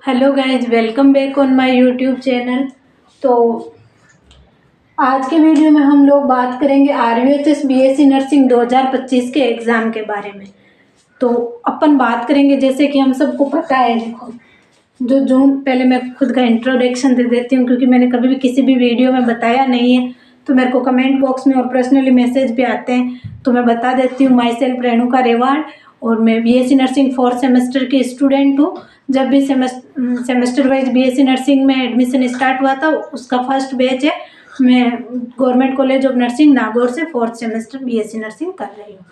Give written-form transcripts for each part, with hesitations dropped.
Hello guys, welcome back on my YouTube channel. तो आज के वीडियो में हम लोग बात करेंगे RUHS BSc नर्सिंग 2025 के एग्ज़ाम के बारे में। तो अपन बात करेंगे, जैसे कि हम सबको पता है, देखो जो जून, पहले मैं खुद का इंट्रोडक्शन दे देती हूँ क्योंकि मैंने कभी भी किसी भी वीडियो में बताया नहीं है, तो मेरे को कमेंट बॉक्स में और पर्सनली मैसेज भी आते हैं, तो मैं बता देती हूँ। माई सेल्फ रेणुका रेवाड़ और मैं BSc नर्सिंग 4th सेमेस्टर की स्टूडेंट हूँ। जब भी सेमेस्टर वाइज BSc नर्सिंग में एडमिशन स्टार्ट हुआ था, उसका फर्स्ट बैच है। मैं government college of nursing Nagaur से 4th सेमेस्टर BSc नर्सिंग कर रही हूँ।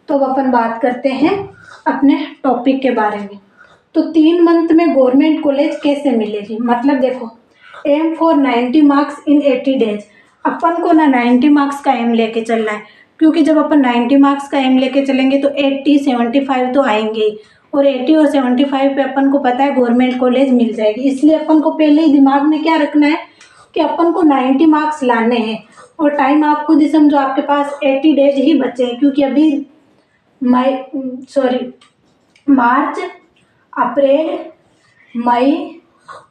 तो अब अपन बात करते हैं अपने टॉपिक के बारे में। तो 3 मंथ में गवर्नमेंट कॉलेज कैसे मिलेगी, मतलब देखो, aim for 90 marks in 80 days. अपन को ना 90 मार्क्स का एम लेके चलना है, क्योंकि जब अपन 90 मार्क्स का एम लेके चलेंगे तो 80 75 तो आएंगे ही, और 80 और 75 पे अपन को पता है गवर्नमेंट कॉलेज मिल जाएगी। इसलिए अपन को पहले ही दिमाग में क्या रखना है कि अपन को 90 मार्क्स लाने हैं। और टाइम आप खुद ही समझो, आपके पास 80 डेज ही बचे हैं, क्योंकि अभी मार्च, अप्रैल, मई,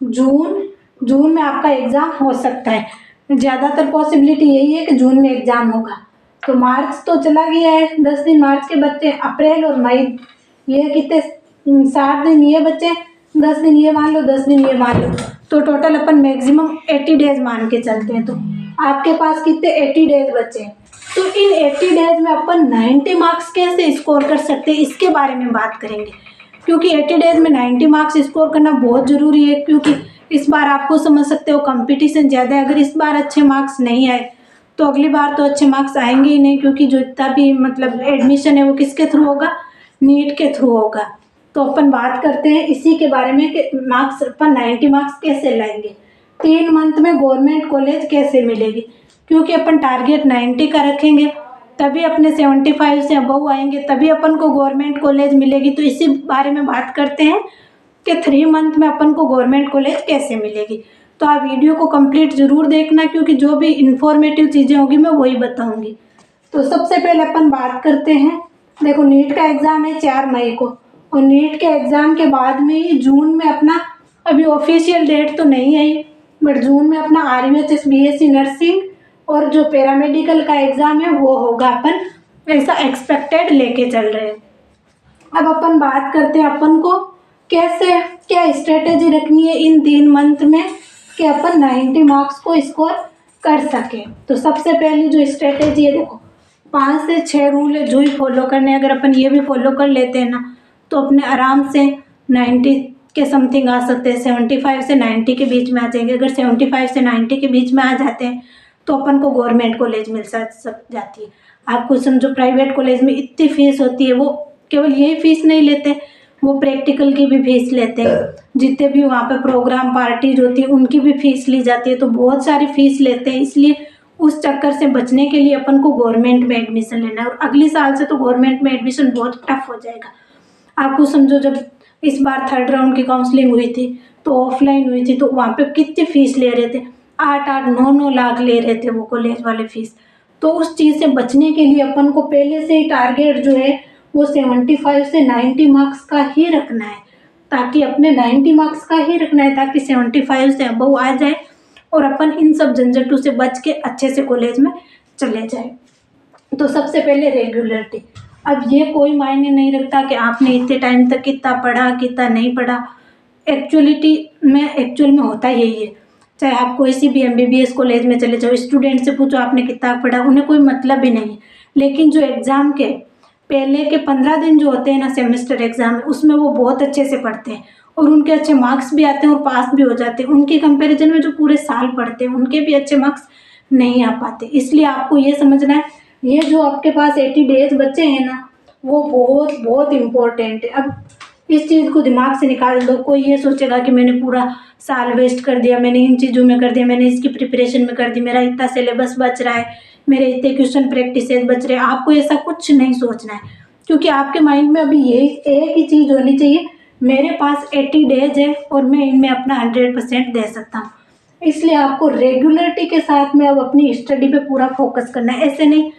जून में आपका एग्ज़ाम हो सकता है। ज़्यादातर पॉसिबिलिटी यही है कि जून में एग्ज़ाम होगा। तो मार्च तो चला गया है, 10 दिन मार्च के बच्चे, अप्रैल और मई ये कितने, 60 दिन ये बच्चे, 10 दिन ये मान लो, 10 दिन ये मान लो, तो टोटल अपन मैक्सिमम 80 डेज मान के चलते हैं। तो आपके पास कितने 80 डेज बचे हैं। तो इन 80 डेज में अपन 90 मार्क्स कैसे स्कोर कर सकते हैं, इसके बारे में बात करेंगे। क्योंकि 80 डेज में 90 मार्क्स स्कोर करना बहुत ज़रूरी है, क्योंकि इस बार आपको समझ सकते हो कंपटीशन ज़्यादा है। अगर इस बार अच्छे मार्क्स नहीं आए तो अगली बार तो अच्छे मार्क्स आएंगे ही नहीं, क्योंकि जो इतना भी मतलब एडमिशन है वो किसके थ्रू होगा, नीट के थ्रू होगा। तो अपन बात करते हैं इसी के बारे में कि मार्क्स, अपन 90 मार्क्स कैसे लाएंगे, 3 मंथ में गवर्नमेंट कॉलेज कैसे मिलेगी। क्योंकि अपन टारगेट 90 का रखेंगे, तभी अपने 75 से अबव आएंगे, तभी अपन को गवर्नमेंट कॉलेज मिलेगी। तो इसी बारे में बात करते हैं कि 3 मंथ में अपन को गवर्नमेंट कॉलेज कैसे मिलेगी। तो आप वीडियो को कंप्लीट ज़रूर देखना, क्योंकि जो भी इंफॉर्मेटिव चीज़ें होगी मैं वही बताऊंगी। तो सबसे पहले अपन बात करते हैं, देखो नीट का एग्ज़ाम है 4 मई को, और नीट के एग्ज़ाम के बाद में ही जून में अपना, अभी ऑफिशियल डेट तो नहीं आई, बट जून में अपना RUHS BSc नर्सिंग और जो पैरामेडिकल का एग्ज़ाम है वो होगा, अपन ऐसा एक्सपेक्टेड लेके चल रहे हैं। अब अपन बात करते हैं अपन को कैसे, क्या स्ट्रेटेजी रखनी है इन 3 मंथ में कि अपन 90 मार्क्स को स्कोर कर सके। तो सबसे पहली जो स्ट्रेटेजी है, देखो 5 से 6 रूल है जो ही फॉलो करने हैं। अगर अपन ये भी फॉलो कर लेते हैं ना, तो अपने आराम से 90 के समथिंग आ सकते हैं, 75 से 90 के बीच में आ जाएंगे। अगर 75 से 90 के बीच में आ जाते हैं तो अपन को गवर्नमेंट कॉलेज मिल जाती है। आपको समझो, प्राइवेट कॉलेज में इतनी फीस होती है, वो केवल यही फीस नहीं लेते, वो प्रैक्टिकल की भी फीस लेते हैं, जितने भी वहाँ पे प्रोग्राम पार्टीज होती है उनकी भी फीस ली जाती है। तो बहुत सारी फीस लेते हैं, इसलिए उस चक्कर से बचने के लिए अपन को गवर्नमेंट में एडमिशन लेना है। और अगले साल से तो गवर्नमेंट में एडमिशन बहुत टफ हो जाएगा। आपको समझो, जब इस बार 3rd राउंड की काउंसलिंग हुई थी तो ऑफलाइन हुई थी, तो वहाँ पे कितनी फीस ले रहे थे, 8-8 9-9 लाख ले रहे थे वो कॉलेज वाले फीस। तो उस चीज़ से बचने के लिए अपन को पहले से ही टारगेट जो है वो 75 से 90 मार्क्स का ही रखना है, ताकि अपने 90 मार्क्स का ही रखना है, ताकि 75 से अबव आ जाए और अपन इन सब झंझटों से बच के अच्छे से कॉलेज में चले जाए। तो सबसे पहले रेगुलरिटी। अब ये कोई मायने नहीं रखता कि आपने इतने टाइम तक कितना पढ़ा कितना नहीं पढ़ा, एक्चुअल में होता यही है। चाहे आप कोई सी भी MBBS कॉलेज में चले जाओ, स्टूडेंट से पूछो आपने कितना पढ़ा, उन्हें कोई मतलब ही नहीं है। लेकिन जो एग्ज़ाम के पहले के 15 दिन जो होते हैं ना, सेमेस्टर एग्ज़ाम, उसमें वो बहुत अच्छे से पढ़ते हैं और उनके अच्छे मार्क्स भी आते हैं और पास भी हो जाते हैं। उनके कंपैरिजन में जो पूरे साल पढ़ते हैं उनके भी अच्छे मार्क्स नहीं आ पाते। इसलिए आपको ये समझना है, ये जो आपके पास 80 डेज बचे हैं ना, वो बहुत बहुत इम्पोर्टेंट है। अब इस चीज़ को दिमाग से निकाल दो। कोई ये सोचेगा कि मैंने पूरा साल वेस्ट कर दिया, मैंने इन चीज़ों में कर दिया, मैंने इसकी प्रिपरेशन में कर दी, मेरा इतना सिलेबस बच रहा है, मेरे इतने क्वेश्चन प्रैक्टिसेस बच रहे हैं। आपको ऐसा कुछ नहीं सोचना है, क्योंकि आपके माइंड में अभी यही एक ही चीज़ होनी चाहिए, मेरे पास 80 डेज है और मैं इनमें अपना 100% दे सकता हूँ। इसलिए आपको रेगुलरिटी के साथ में अब अपनी स्टडी पे पूरा फोकस करना है। ऐसे नहीं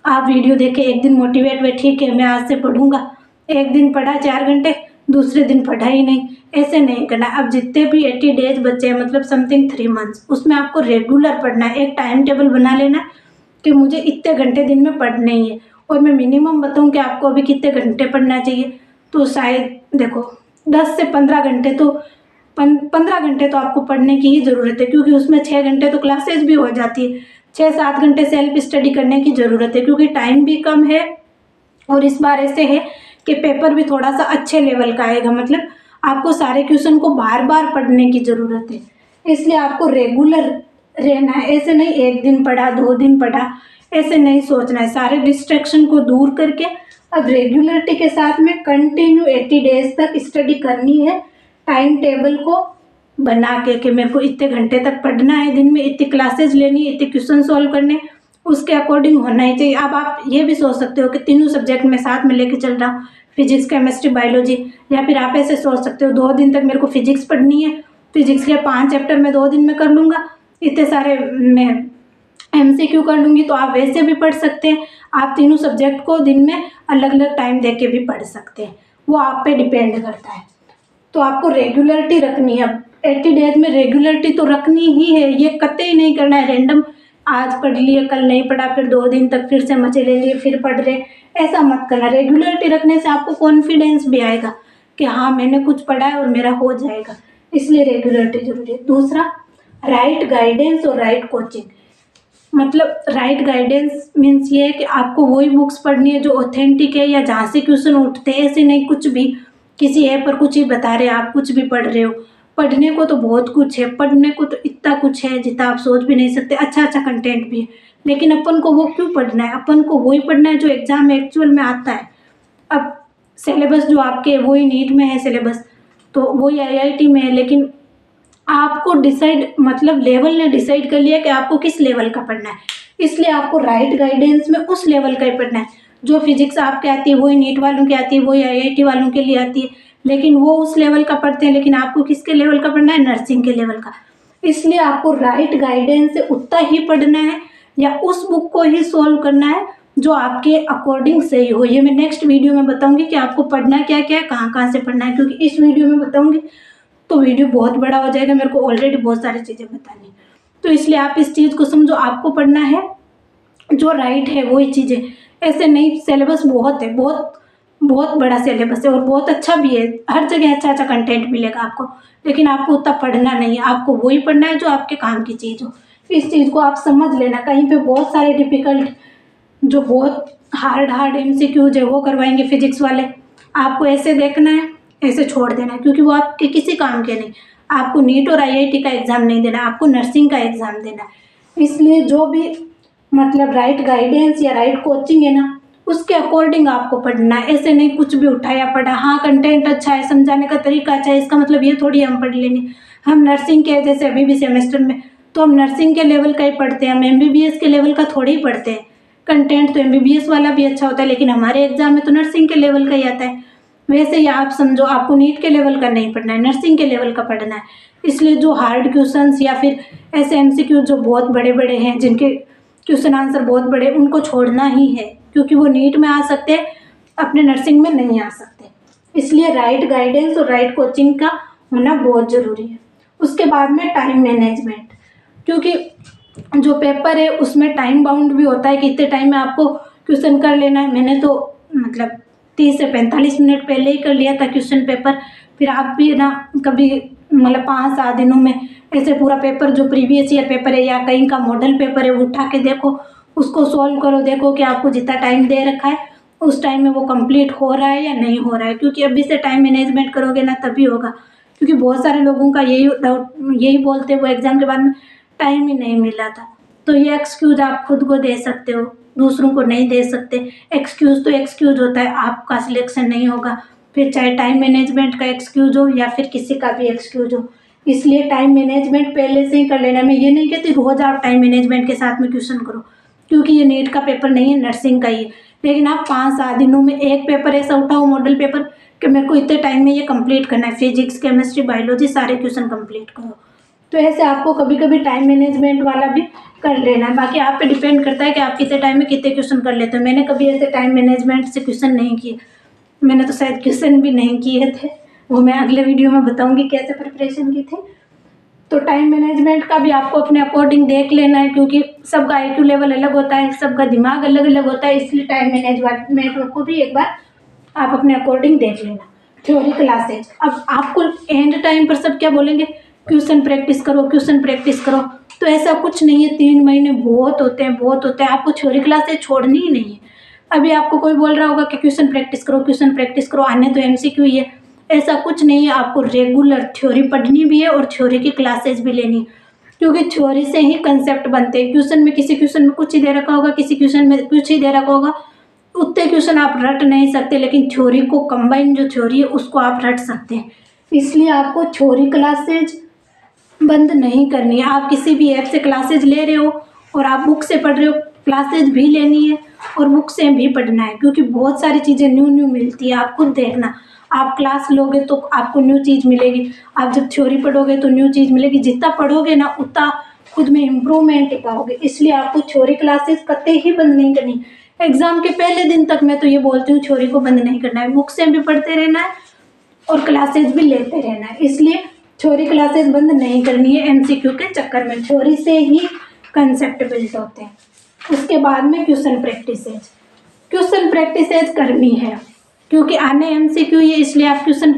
आप वीडियो देखे एक दिन मोटिवेट हुए, ठीक है मैं आज से पढ़ूंगा, एक दिन पढ़ा 4 घंटे, दूसरे दिन पढ़ा ही नहीं, ऐसे नहीं करना। अब जितने भी 80 डेज बचे हैं, मतलब समथिंग 3 मंथ्स, उसमें आपको रेगुलर पढ़ना है। एक टाइम टेबल बना लेना कि मुझे इतने घंटे दिन में पढ़ने ही है, और मैं मिनिमम बताऊँ कि आपको अभी कितने घंटे पढ़ना चाहिए, तो शायद देखो 10 से 15 घंटे तो 15 घंटे तो आपको पढ़ने की ही ज़रूरत है, क्योंकि उसमें 6 घंटे तो क्लासेस भी हो जाती है, 6-7 घंटे सेल्फ स्टडी करने की ज़रूरत है, क्योंकि टाइम भी कम है। और इस बार ऐसे है कि पेपर भी थोड़ा सा अच्छे लेवल का आएगा, मतलब आपको सारे क्वेश्चन को बार बार पढ़ने की ज़रूरत है, इसलिए आपको रेगुलर रहना है। ऐसे नहीं एक दिन पढ़ा 2 दिन पढ़ा, ऐसे नहीं सोचना है। सारे डिस्ट्रैक्शन को दूर करके अब रेगुलरिटी के साथ में कंटिन्यू 80 डेज तक स्टडी करनी है। टाइम टेबल को बना के कि मेरे को इतने घंटे तक पढ़ना है, दिन में इतनी क्लासेज लेनी है, इतने क्वेश्चन सॉल्व करने, उसके अकॉर्डिंग होना ही चाहिए। अब आप ये भी सोच सकते हो कि तीनों सब्जेक्ट में साथ में लेके चल रहा हूँ, फिजिक्स केमिस्ट्री बायोलॉजी, या फिर आप ऐसे सोच सकते हो 2 दिन तक मेरे को फिजिक्स पढ़नी है, फिजिक्स के 5 चैप्टर मैं 2 दिन में कर लूँगा, इतने सारे मैं MCQ कर लूँगी। तो आप वैसे भी पढ़ सकते हैं, आप तीनों सब्जेक्ट को दिन में अलग अलग टाइम दे के भी पढ़ सकते हैं, वो आप पे डिपेंड करता है। तो आपको रेगुलरिटी रखनी है। अब 80 डेज में रेगुलरिटी तो रखनी ही है, ये कतई नहीं करना है रैंडम, आज पढ़ लिए कल नहीं पढ़ा, फिर 2 दिन तक फिर से मजे ले लिए फिर पढ़ रहे, ऐसा मत करना। रेगुलरिटी रखने से आपको कॉन्फिडेंस भी आएगा कि हाँ मैंने कुछ पढ़ा है और मेरा हो जाएगा, इसलिए रेगुलरिटी जरूरी है। दूसरा, राइट गाइडेंस और राइट कोचिंग। मतलब राइट गाइडेंस मीन्स ये है कि आपको वही बुक्स पढ़नी है जो ऑथेंटिक है, या जहाँ से क्वेश्चन उठते हैं, ऐसे नहीं कुछ भी किसी ऐप पर कुछ ही बता रहे आप कुछ भी पढ़ रहे हो। पढ़ने को तो बहुत कुछ है, पढ़ने को तो इतना कुछ है जितना आप सोच भी नहीं सकते, अच्छा अच्छा कंटेंट भी है, लेकिन अपन को वो क्यों पढ़ना है, अपन को वही पढ़ना है जो एग्जाम में एक्चुअल में आता है। अब सिलेबस जो आपके वही नीट में है सिलेबस, तो वही IIT में है, लेकिन आपको डिसाइड मतलब लेवल ने डिसाइड कर लिया कि आपको किस लेवल का पढ़ना है, इसलिए आपको राइट गाइडेंस में उस लेवल का ही पढ़ना है। जो फिजिक्स आपके आती है वही नीट वालों की आती है, वही IIT वालों के लिए आती है, लेकिन वो उस लेवल का पढ़ते हैं, लेकिन आपको किसके लेवल का पढ़ना है, नर्सिंग के लेवल का। इसलिए आपको राइट गाइडेंस से उतना ही पढ़ना है, या उस बुक को ही सॉल्व करना है जो आपके अकॉर्डिंग सही हो। ये मैं नेक्स्ट वीडियो में बताऊंगी कि आपको पढ़ना क्या क्या है, कहाँ कहाँ से पढ़ना है, क्योंकि इस वीडियो में बताऊंगी तो वीडियो बहुत बड़ा हो जाएगा, मेरे को ऑलरेडी बहुत सारी चीज़ें बतानी, तो इसलिए आप इस चीज़ को समझो, आपको पढ़ना है जो राइट है वही चीज़ें। ऐसे नहीं, सिलेबस बहुत है, बहुत बहुत बड़ा सिलेबस है और बहुत अच्छा भी है, हर जगह अच्छा अच्छा कंटेंट मिलेगा आपको, लेकिन आपको उतना पढ़ना नहीं है, आपको वही पढ़ना है जो आपके काम की चीज़ हो। इस चीज़ को आप समझ लेना। कहीं पे बहुत सारे डिफ़िकल्ट जो बहुत हार्ड MCQs है वो करवाएंगे फिजिक्स वाले, आपको ऐसे देखना है, ऐसे छोड़ देना है, क्योंकि वो आपके किसी काम के नहीं। आपको नीट और IIT का एग्ज़ाम नहीं देना, आपको नर्सिंग का एग्ज़ाम देना है। इसलिए जो भी मतलब राइट गाइडेंस या राइट कोचिंग है ना, उसके अकॉर्डिंग आपको पढ़ना है। ऐसे नहीं कुछ भी उठाया पढ़ा, हाँ कंटेंट अच्छा है, समझाने का तरीका अच्छा है, इसका मतलब ये थोड़ी हम पढ़ लेंगे। हम नर्सिंग के जैसे अभी भी सेमेस्टर में तो हम नर्सिंग के लेवल का ही पढ़ते हैं, हम MBBS के लेवल का थोड़ी ही पढ़ते हैं। कंटेंट तो MBBS वाला भी अच्छा होता है, लेकिन हमारे एग्जाम में तो नर्सिंग के लेवल का ही आता है। वैसे ही आप समझो, आपको नीट के लेवल का नहीं पढ़ना है, नर्सिंग के लेवल का पढ़ना है। इसलिए जो हार्ड क्वेश्चंस या फिर ऐसे MCQ जो बहुत बड़े बड़े हैं, जिनके क्वेश्चन आंसर बहुत बड़े, उनको छोड़ना ही है, क्योंकि वो नीट में आ सकते हैं, अपने नर्सिंग में नहीं आ सकते। इसलिए राइट गाइडेंस और राइट कोचिंग का होना बहुत ज़रूरी है। उसके बाद में टाइम मैनेजमेंट, क्योंकि जो पेपर है उसमें टाइम बाउंड भी होता है कि इतने टाइम में आपको क्वेश्चन कर लेना है। मैंने तो मतलब 30 से 45 मिनट पहले ही कर लिया था क्वेश्चन पेपर। फिर आप भी ना कभी मतलब 5-7 दिनों में ऐसे पूरा पेपर जो प्रीवियस ईयर पेपर है या कहीं का मॉडल पेपर है वो उठा के देखो, उसको सॉल्व करो, देखो कि आपको जितना टाइम दे रखा है उस टाइम में वो कंप्लीट हो रहा है या नहीं हो रहा है। क्योंकि अभी से टाइम मैनेजमेंट करोगे ना तभी होगा, क्योंकि बहुत सारे लोगों का यही डाउट, यही बोलते हैं वो एग्ज़ाम के बाद में टाइम ही नहीं मिला था। तो ये एक्सक्यूज़ आप खुद को दे सकते हो, दूसरों को नहीं दे सकते। एक्सक्यूज़ तो एक्सक्यूज़ होता है, आपका सिलेक्शन नहीं होगा, फिर चाहे टाइम मैनेजमेंट का एक्सक्यूज़ हो या फिर किसी का भी एक्सक्यूज़ हो। इसलिए टाइम मैनेजमेंट पहले से ही कर लेना। मैं ये नहीं कहती रोज़ आप टाइम मैनेजमेंट के साथ में क्वेश्चन करो, क्योंकि ये नीट का पेपर नहीं है, नर्सिंग का ही है। लेकिन आप 5-7 दिनों में एक पेपर ऐसा उठाओ, मॉडल पेपर, कि मेरे को इतने टाइम में ये कंप्लीट करना है, फिजिक्स केमिस्ट्री बायोलॉजी सारे क्वेश्चन कंप्लीट करो। तो ऐसे आपको कभी कभी टाइम मैनेजमेंट वाला भी कर लेना है। बाकी आप पे डिपेंड करता है कि आप कितने टाइम में कितने क्वेश्चन कर लेते हो। मैंने कभी ऐसे टाइम मैनेजमेंट से क्वेश्चन नहीं किए, मैंने तो शायद क्वेश्चन भी नहीं किए थे, वो मैं अगले वीडियो में बताऊंगी कैसे प्रिपरेशन की थी। तो टाइम मैनेजमेंट का भी आपको अपने अकॉर्डिंग देख लेना है, क्योंकि सबका IQ लेवल अलग होता है, सबका दिमाग अलग अलग होता है, इसलिए टाइम मैनेजमेंट को भी एक बार आप अपने अकॉर्डिंग देख लेना। थ्योरी क्लासेज, अब आपको एंड टाइम पर सब क्या बोलेंगे, क्वेश्चन प्रैक्टिस करो, क्वेश्चन प्रैक्टिस करो, तो ऐसा कुछ नहीं है। 3 महीने बहुत होते हैं, बहुत होते हैं। आपको थ्योरी क्लासेज छोड़नी ही नहीं है। अभी आपको कोई बोल रहा होगा कि क्वेश्चन प्रैक्टिस करो, क्वेश्चन प्रैक्टिस करो, आने तो MCQ ही है, ऐसा कुछ नहीं है। आपको रेगुलर थ्योरी पढ़नी भी है और थ्योरी की क्लासेज भी लेनी है, क्योंकि थ्योरी से ही कंसेप्ट बनते हैं। क्वेश्चन में किसी क्वेश्चन में कुछ ही दे रखा होगा, किसी क्वेश्चन में कुछ ही दे रखा होगा, उतने क्वेश्चन आप रट नहीं सकते, लेकिन थ्योरी को कंबाइन जो थ्योरी है उसको आप रट सकते हैं। इसलिए आपको थ्योरी क्लासेज बंद नहीं करनी है। आप किसी भी ऐप से क्लासेज ले रहे हो और आप बुक से पढ़ रहे हो, क्लासेज भी लेनी है और बुक से भी पढ़ना है, क्योंकि बहुत सारी चीज़ें न्यू मिलती है। आप खुद देखना, आप क्लास लोगे तो आपको न्यू चीज़ मिलेगी, आप जब थ्योरी पढ़ोगे तो न्यू चीज़ मिलेगी। जितना पढ़ोगे ना उतना खुद में इम्प्रूवमेंट पाओगे। इसलिए आपको थ्योरी क्लासेस कतई ही बंद नहीं करनी। एग्जाम के पहले दिन तक मैं तो ये बोलती हूँ थ्योरी को बंद नहीं करना है, बुक से भी पढ़ते रहना है और क्लासेज भी लेते रहना है। इसलिए थ्योरी क्लासेस बंद नहीं करनी है MCQ के चक्कर में। थ्योरी से ही कंसेप्ट बिल्ड होते हैं। उसके बाद में क्वेश्चन प्रैक्टिसेज करनी है, क्योंकि आने MCQ ये, इसलिए आप क्वेश्चन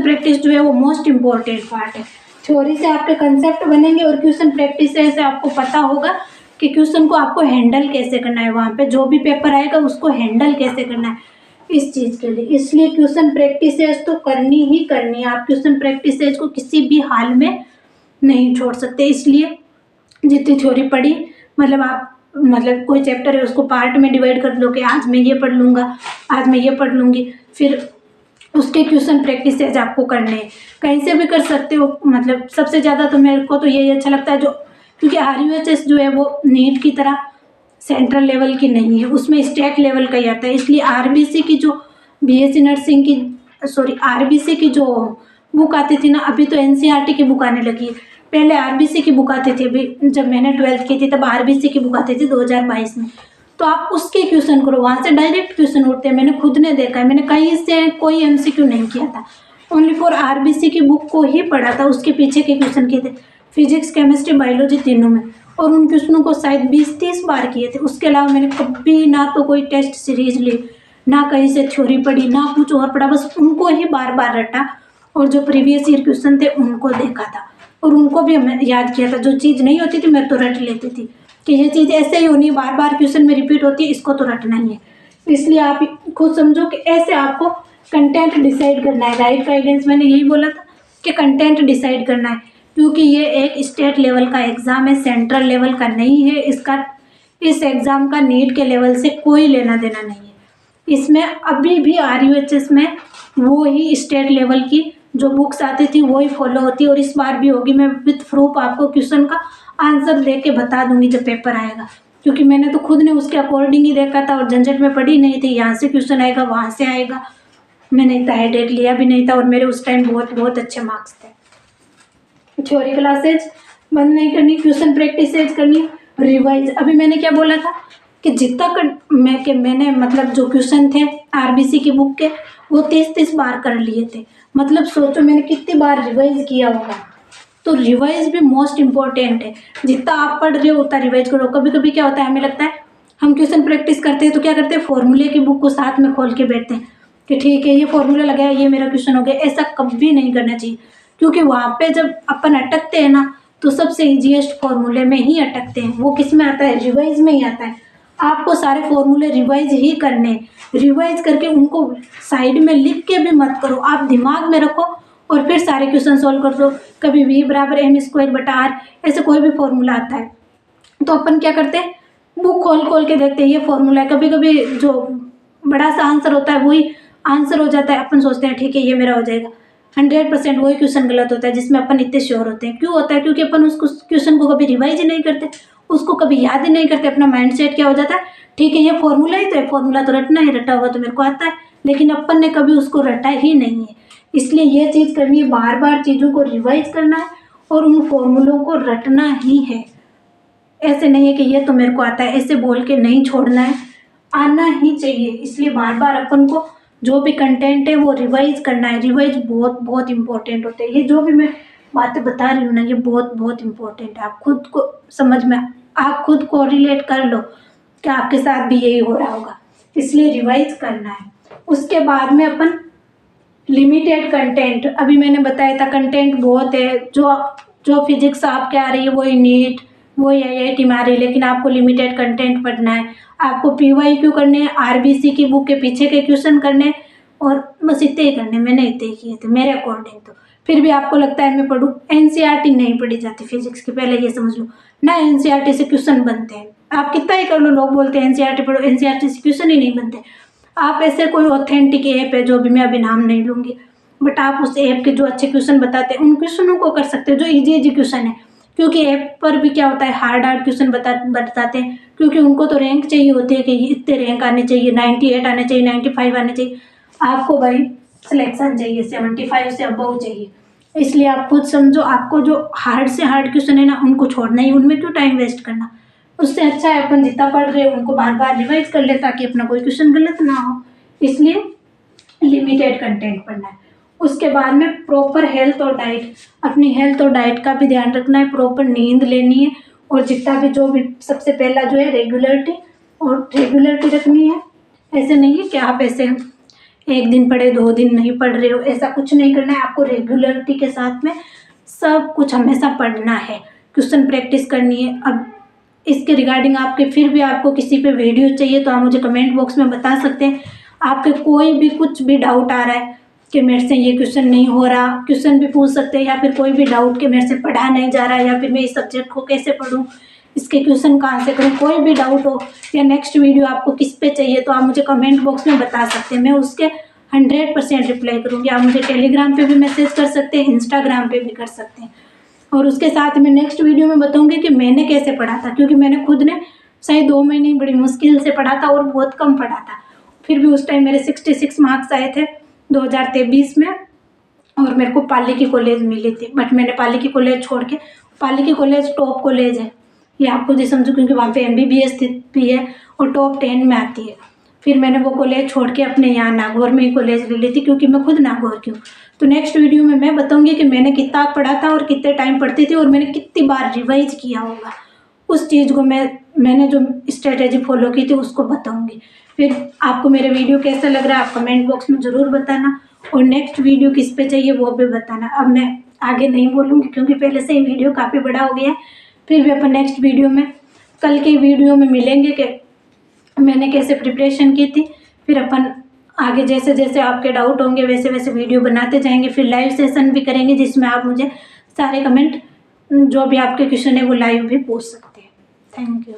प्रैक्टिस जो है वो मोस्ट इम्पॉर्टेंट पार्ट है। थ्योरी से आपके कंसेप्ट बनेंगे और क्वेश्चन प्रैक्टिस से आपको पता होगा कि क्वेश्चन को आपको हैंडल कैसे करना है, वहाँ पे जो भी पेपर आएगा उसको हैंडल कैसे करना है इस चीज़ के लिए। इसलिए क्वेश्चन प्रैक्टिसेज तो करनी ही करनी है। आप क्वेश्चन प्रैक्टिसेज को किसी भी हाल में नहीं छोड़ सकते। इसलिए जितनी थ्योरी पढ़ी, मतलब कोई चैप्टर है उसको पार्ट में डिवाइड कर लो कि आज मैं ये पढ़ लूँगा, आज मैं ये पढ़ लूँगी, फिर उसके क्वेश्चन प्रैक्टिसेज आपको करने हैं। कहीं से भी कर सकते हो। मतलब सबसे ज़्यादा तो मेरे को तो यही अच्छा लगता है, जो क्योंकि RUHS जो है वो नीट की तरह सेंट्रल लेवल की नहीं है, उसमें स्टेट लेवल का ही आता है। इसलिए RBC की जो BSc नर्सिंग की RBC की जो बुक आती थी ना, अभी तो NCERT की बुक आने लगी है। पहले RBC की बुक आती थी, अभी जब मैंने 12th की थी तब RBC की बुक आती थी 2022 में। तो आप उसके क्वेश्चन करो, वहाँ से डायरेक्ट क्वेश्चन उठते हैं। मैंने खुद ने देखा है, मैंने कहीं से कोई MCQ नहीं किया था, ओनली फॉर RBC की बुक को ही पढ़ा था, उसके पीछे के क्वेश्चन किए थे, फिजिक्स, केमिस्ट्री, बायोलॉजी तीनों में, और उन क्वेश्चनों को शायद 20-30 बार किए थे। उसके अलावा मैंने कभी ना तो कोई टेस्ट सीरीज ली, ना कहीं से थ्योरी पढ़ी, ना कुछ और पढ़ा, बस उनको ही बार बार रटा और जो प्रीवियस ईयर क्वेश्चन थे उनको देखा था और उनको भी हमें याद किया था। जो चीज़ नहीं होती थी मैं तो रट लेती थी कि ये चीज़ ऐसे ही होनी, बार बार क्वेश्चन में रिपीट होती है, इसको तो रटना ही है। इसलिए आप खुद समझो कि ऐसे आपको कंटेंट डिसाइड करना है। राइट गाइडेंस मैंने यही बोला था कि कंटेंट डिसाइड करना है, क्योंकि ये एक स्टेट लेवल का एग्ज़ाम है, सेंट्रल लेवल का नहीं है। इस एग्ज़ाम का नीट के लेवल से कोई लेना देना नहीं है। इसमें अभी भी RUHS में वो ही स्टेट लेवल की जो बुक्स आती थी वही फॉलो होती है, और इस बार भी होगी। मैं विथ प्रूफ आपको क्वेश्चन का आंसर दे के बता दूंगी जब पेपर आएगा, क्योंकि मैंने तो खुद ने उसके अकॉर्डिंग ही देखा था और झंझट में पढ़ी नहीं थी, यहाँ से क्वेश्चन आएगा वहाँ से आएगा। मैंने इतना हेडेक लिया भी नहीं था और मेरे उस टाइम बहुत अच्छे मार्क्स थे। थ्योरी क्लासेज बंद नहीं करनी, क्वेश्चन प्रैक्टिसेज करनी, रिवाइज। अभी मैंने क्या बोला था कि मैंने मतलब जो क्वेश्चन थे RBC की बुक के वो 30 बार कर लिए थे। मतलब सोचो मैंने कितनी बार रिवाइज किया होगा। तो रिवाइज भी मोस्ट इम्पॉर्टेंट है। जितना आप पढ़ रहे हो उतना रिवाइज करो। कभी कभी क्या होता है, हमें लगता है हम क्वेश्चन प्रैक्टिस करते हैं तो क्या करते हैं, फॉर्मूले की बुक को साथ में खोल के बैठते हैं कि ठीक है ये फॉर्मूला लगा है, ये मेरा क्वेश्चन हो गया। ऐसा कभी नहीं करना चाहिए, क्योंकि वहाँ पे जब अपन अटकते हैं ना तो सबसे ईजीएस्ट फॉर्मूले में ही अटकते हैं। वो किस में आता है, रिवाइज में ही आता है। आपको सारे फॉर्मूले रिवाइज ही करने, रिवाइज करके उनको साइड में लिख के भी मत करो, आप दिमाग में रखो और फिर सारे क्वेश्चन सॉल्व कर दो। कभी V = m²/r ऐसे कोई भी फॉर्मूला आता है तो अपन क्या करते हैं, बुक खोल के देखते हैं ये फॉर्मूला है। कभी कभी जो बड़ा सा आंसर होता है वही आंसर हो जाता है, अपन सोचते हैं ठीक है ये मेरा हो जाएगा। 100% वही क्वेश्चन गलत होता है जिसमें अपन इतने श्योर होते हैं। क्यों होता है, क्योंकि अपन उस क्वेश्चन को कभी रिवाइज ही नहीं करते, उसको कभी याद ही नहीं करते। अपना माइंडसेट क्या हो जाता है, ठीक है ये फॉर्मूला ही तो है, फॉर्मूला तो रटना ही, रटा हुआ तो मेरे को आता है, लेकिन अपन ने कभी उसको रटा ही नहीं है। इसलिए ये चीज़ करनी है, बार बार चीज़ों को रिवाइज करना है और उन फॉर्मूलों को रटना ही है। ऐसे नहीं है कि ये तो मेरे को आता है, ऐसे बोल के नहीं छोड़ना है। आना ही चाहिए। इसलिए बार बार अपन को जो भी कंटेंट है वो रिवाइज करना है। रिवाइज बहुत बहुत इम्पोर्टेंट होते हैं। ये जो भी मैं बातें बता रही हूँ ना, ये बहुत बहुत इम्पोर्टेंट है। आप खुद को समझ में, आप खुद को रिलेट कर लो कि आपके साथ भी यही हो रहा होगा। इसलिए रिवाइज करना है। उसके बाद में अपन लिमिटेड कंटेंट, अभी मैंने बताया था कंटेंट बहुत है। जो जो फिजिक्स आपके आ रही है वही नीट, वही IIT में आ रही है, लेकिन आपको लिमिटेड कंटेंट पढ़ना है। आपको PYQ करने हैं, RBC की बुक के पीछे के क्वेश्चन करने हैं, और बस इतने ही करने। मैंने इतने ही किए थे मेरे अकॉर्डिंग। तो फिर भी आपको लगता है मैं पढ़ूँ, NCERT नहीं पढ़ी जाती फिजिक्स की, पहले ये समझ लो ना। NCERT से क्वेश्चन बनते हैं, आप कितना ही कर लो। लोग बोलते हैं NCERT पढ़ो, NCERT से क्वेश्चन ही नहीं बनते। आप ऐसे कोई ऑथेंटिक ऐप है, जो भी मैं अभी नाम नहीं लूँगी, बट आप उस ऐप के जो अच्छे क्वेश्चन बताते हैं उन क्वेश्चनों को कर सकते हो, जो इजी क्वेश्चन है। क्योंकि ऐप पर भी क्या होता है, हार्ड क्वेश्चन बताते हैं, क्योंकि उनको तो रैंक चाहिए होती है कि इतने रैंक आने चाहिए, 98 आने चाहिए, 95 आने चाहिए। आपको भाई सिलेक्शन चाहिए, 75 से अबव चाहिए। इसलिए आप खुद समझो, आपको जो हार्ड से हार्ड क्वेश्चन है ना, उनको छोड़ना ही, उनमें क्यों टाइम वेस्ट करना। उससे अच्छा है अपन जितना पढ़ रहे हो उनको बार बार रिवाइज कर ले, ताकि अपना कोई क्वेश्चन गलत ना हो। इसलिए लिमिटेड कंटेंट पढ़ना है। उसके बाद में प्रॉपर हेल्थ और डाइट, अपनी हेल्थ और डाइट का भी ध्यान रखना है। प्रॉपर नींद लेनी है, और जितना भी जो भी सबसे पहला जो है रेगुलरिटी, और रेगुलरिटी रखनी है। ऐसे नहीं है कि आप ऐसे एक दिन पढ़े 2 दिन नहीं पढ़ रहे हो, ऐसा कुछ नहीं करना है। आपको रेगुलरिटी के साथ में सब कुछ हमेशा पढ़ना है, क्वेश्चन प्रैक्टिस करनी है। अब इसके रिगार्डिंग आपके फिर भी आपको किसी पे वीडियो चाहिए तो आप मुझे कमेंट बॉक्स में बता सकते हैं। आपके कोई भी कुछ भी डाउट आ रहा है कि मेरे से ये क्वेश्चन नहीं हो रहा, क्वेश्चन भी पूछ सकते हैं। या फिर कोई भी डाउट कि मेरे से पढ़ा नहीं जा रहा है, या फिर मैं इस सब्जेक्ट को कैसे पढूं, इसके क्वेश्चन कहाँ से करूँ, कोई भी डाउट हो, या नेक्स्ट वीडियो आपको किस पे चाहिए, तो आप मुझे कमेंट बॉक्स में बता सकते हैं। मैं उसके 100% रिप्लाई करूँगी। आप मुझे टेलीग्राम पे भी मैसेज कर सकते हैं, इंस्टाग्राम पे भी कर सकते हैं। और उसके साथ में नेक्स्ट वीडियो में बताऊंगी कि मैंने कैसे पढ़ा था, क्योंकि मैंने खुद ने शायद 2 महीने बड़ी मुश्किल से पढ़ा था और बहुत कम पढ़ा था। फिर भी उस टाइम मेरे 66 मार्क्स आए थे 2023 में, और मेरे को पाली की कॉलेज मिली थी। बट मैंने पाली की कॉलेज छोड़ के, पाली की कॉलेज टॉप कॉलेज है, ये आप खुद ही समझो, क्योंकि वहाँ पे MBBS भी है और टॉप 10 में आती है। फिर मैंने वो कॉलेज छोड़ के अपने यहाँ नागौर में ही कॉलेज ले ली थी, क्योंकि मैं खुद नागौर की हूँ। तो नेक्स्ट वीडियो में मैं बताऊंगी कि मैंने कितना पढ़ा था और कितने टाइम पढ़ती थी, और मैंने कितनी बार रिवाइज किया होगा उस चीज़ को। मैंने जो स्ट्रेटेजी फॉलो की थी उसको बताऊंगी। फिर आपको मेरे वीडियो कैसा लग रहा है आप कमेंट बॉक्स में ज़रूर बताना, और नेक्स्ट वीडियो किस पे चाहिए वो भी बताना। अब मैं आगे नहीं बोलूँगी, क्योंकि पहले से ही वीडियो काफ़ी बड़ा हो गया है। फिर भी अपन नेक्स्ट वीडियो में, कल के वीडियो में मिलेंगे कि मैंने कैसे प्रिपरेशन की थी। फिर अपन आगे जैसे जैसे आपके डाउट होंगे वैसे वैसे वीडियो बनाते जाएंगे। फिर लाइव सेशन भी करेंगे, जिसमें आप मुझे सारे कमेंट जो भी आपके क्वेश्चन है वो लाइव भी पूछ सकते हैं। Thank you.